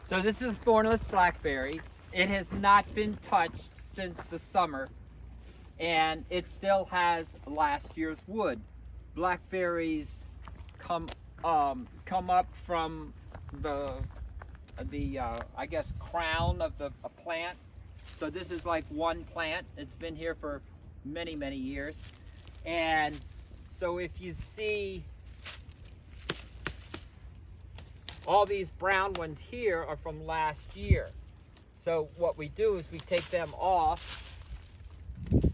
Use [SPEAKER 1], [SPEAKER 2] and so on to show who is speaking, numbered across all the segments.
[SPEAKER 1] So this is thornless blackberry. It has not been touched since the summer, and it still has last year's wood. Blackberries come up from the I guess crown of the plant. So this is like one plant. It's been here for many years, and so if you see all these brown ones here are from last year. So what we do is we take them off, and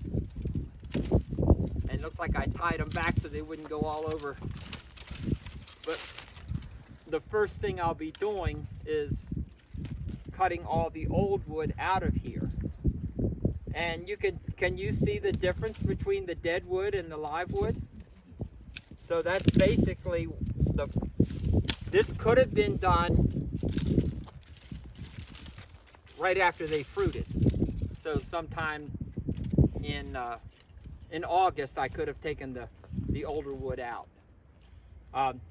[SPEAKER 1] it looks like I tied them back so they wouldn't go all over. But the first thing I'll be doing is cutting all the old wood out of here. And can you see the difference between the dead wood and the live wood? So that's basically this could have been done right after they fruited. So sometime in August, I could have taken the older wood out.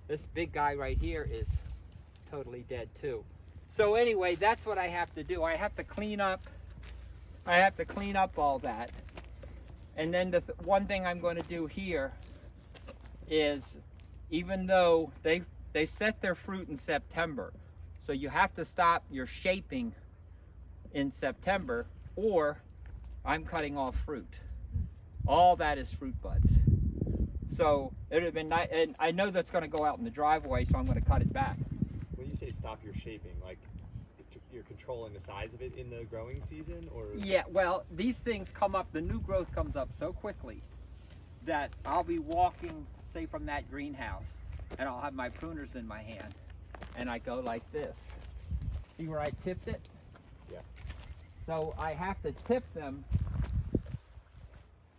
[SPEAKER 1] This big guy right here is totally dead too. So anyway, that's what I have to do. I have to clean up all that. And then the one thing I'm going to do here is, even though they set their fruit in September, so you have to stop your shaping in September, or I'm cutting off fruit. All that is fruit buds. So it would have been nice, and I know that's going to go out in the driveway, so I'm going to cut it back.
[SPEAKER 2] When you say stop your shaping, like you're controlling the size of it in the growing season, or?
[SPEAKER 1] Yeah, well, these things come up, the new growth comes up so quickly that I'll be walking, say, from that greenhouse, and I'll have my pruners in my hand, and I go like this. See where I tipped it?
[SPEAKER 2] Yeah.
[SPEAKER 1] So I have to tip them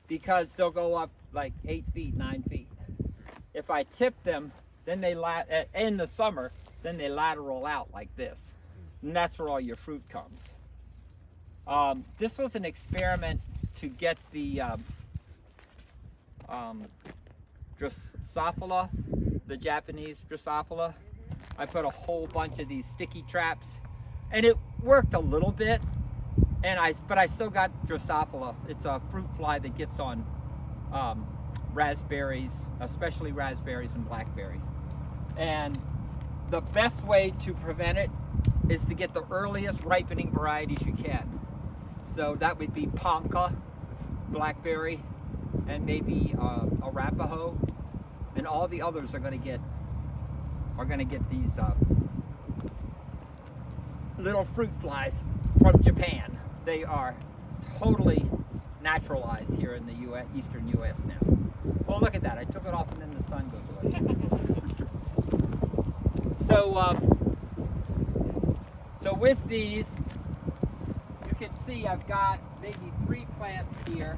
[SPEAKER 1] because they'll go up like 8 feet, 9 feet. If I tip them, then they in the summer, then they lateral out like this. And that's where all your fruit comes. This was an experiment to get the Drosophila, the Japanese Drosophila. I put a whole bunch of these sticky traps, and it worked a little bit. But I still got Drosophila. It's a fruit fly that gets on raspberries, especially raspberries and blackberries. And the best way to prevent it is to get the earliest ripening varieties you can. So that would be Ponca, blackberry, and maybe Arapaho, and all the others are going to get these little fruit flies from Japan. They are totally naturalized here in the eastern U.S. now. Well, look at that. I took it off and then the sun goes away. So with these, you can see I've got maybe 3 plants here.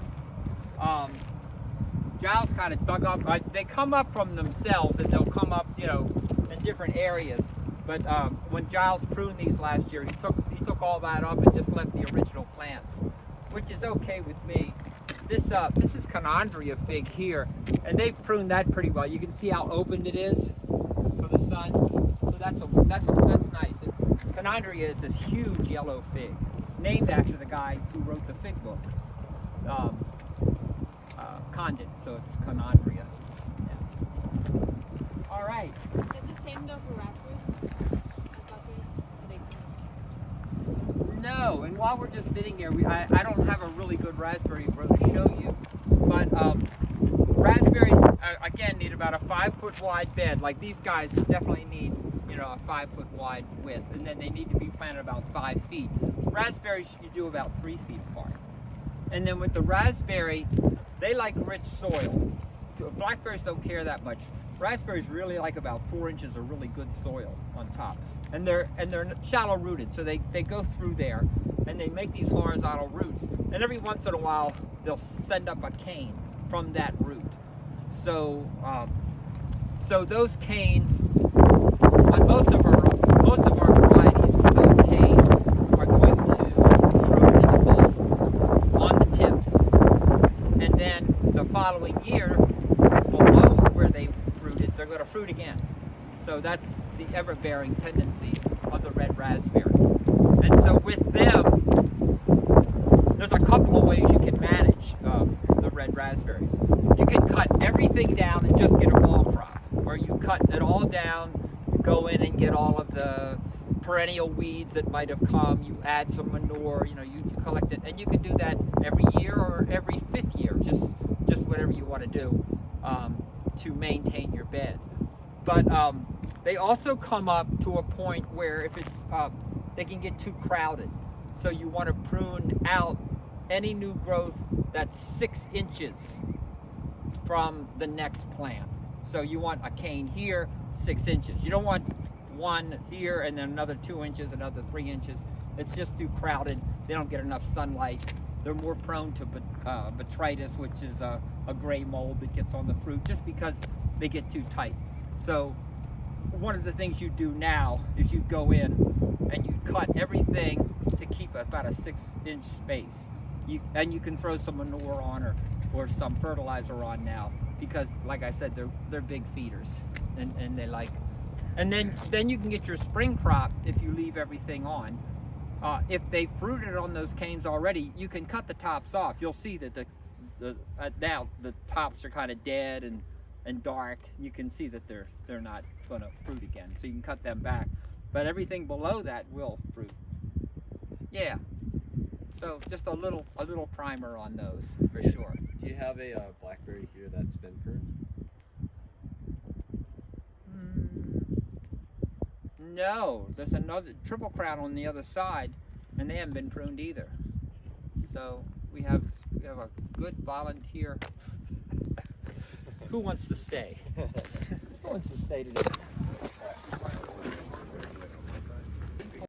[SPEAKER 1] Giles kind of dug up. They come up from themselves, and they'll come up, in different areas. But when Giles pruned these last year, he took all that up and just left the original plants, which is okay with me. This is Conandria fig here, and they've pruned that pretty well. You can see how opened it is for the sun. So that's nice. And Conandria is this huge yellow fig, named after the guy who wrote the fig book, Condit. So it's Conandria. Yeah. All right.
[SPEAKER 3] Is the same though for raspberries?
[SPEAKER 1] No, and while we're just sitting here, I don't have a really good raspberry row to show you, but raspberries, again, need about a 5-foot wide bed. Like these guys definitely need, a 5-foot wide width, and then they need to be planted about 5 feet. Raspberries, you do about 3 feet apart. And then with the raspberry, they like rich soil. Blackberries don't care that much. Raspberries really like about 4 inches of really good soil on top. And they're shallow rooted, so they go through there and they make these horizontal roots. And every once in a while, they'll send up a cane from that root. So those canes, on most of our varieties, those canes are going to fruit in the bulb on the tips. And then the following year, below where they fruited, they're going to fruit again. So that's the ever-bearing tendency of the red raspberries. And so with them, there's a couple of ways you can manage the red raspberries. You can cut everything down and just get a fall crop, or you cut it all down, you go in and get all of the perennial weeds that might have come, you add some manure, you collect it, and you can do that every year or every 5th year, just whatever you want to do to maintain your bed. But they also come up to a point where if it's they can get too crowded, so you want to prune out any new growth that's 6 inches from the next plant. So you want a cane here, 6 inches. You don't want one here and then another 2 inches, another 3 inches. It's just too crowded. They don't get enough sunlight. They're more prone to botrytis, which is a gray mold that gets on the fruit just because they get too tight. So one of the things you do now is you go in and you cut everything to keep about a 6-inch space. And you can throw some manure on or some fertilizer on now, because like I said, they're big feeders and they like. And then you can get your spring crop if you leave everything on. If they fruited on those canes already, you can cut the tops off. You'll see that now the tops are kind of dead and dark. You can see that they're not going to fruit again, so you can cut them back. But everything below that will fruit. Yeah. So just a little primer on those for sure.
[SPEAKER 4] Do you have a blackberry here that's been pruned?
[SPEAKER 1] No, there's another triple crown on the other side, and they haven't been pruned either. So we have a good volunteer. Who wants to stay? Who wants to stay today?